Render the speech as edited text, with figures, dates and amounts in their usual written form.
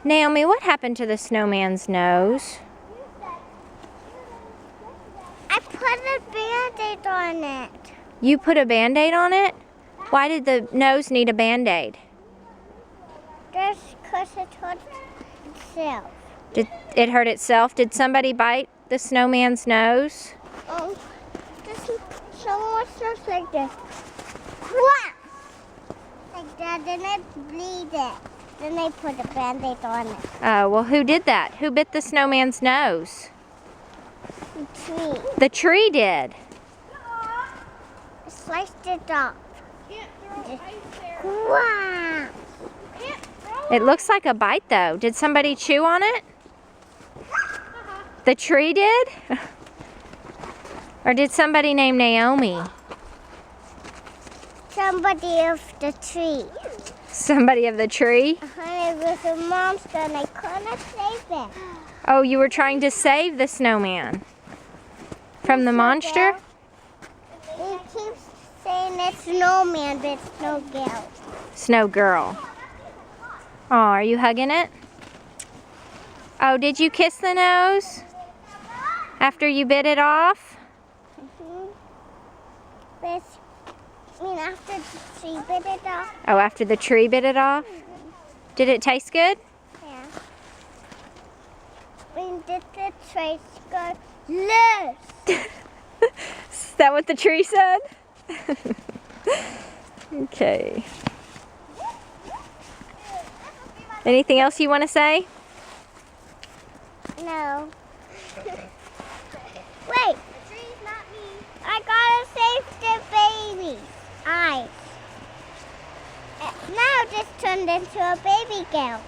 Naomi, what happened to the snowman's nose? I put a Band-Aid on it. You put a Band-Aid on it? Why did the nose need a Band-Aid? Just because it hurt itself. Did it hurt itself? Did somebody bite the snowman's nose? This someone starts like this. Whap! Like that, then it bleed it. Then they put a Band-Aid on it. Oh, well, who did that? Who bit the snowman's nose? The tree. The tree did. Sliced it off. Wow. It looks like a bite, though. Did somebody chew on it? The tree did? Or did somebody named Naomi? Somebody of the tree. Somebody of the tree? It was a monster and I couldn't save it. Oh, you were trying to save the snowman from the monster? He keeps saying it's snowman, but it's no girl. Snow girl. Oh, are you hugging it? Oh, did you kiss the nose after you bit it off? But, after the tree bit it off. Oh, after the tree bit it off? Did it taste good? Yeah. When did the tree go loose? Is that what the tree said? Okay. Anything else you want to say? No. Wait. The tree's not me. I gotta save the baby's eyes. Now just turned into a baby girl.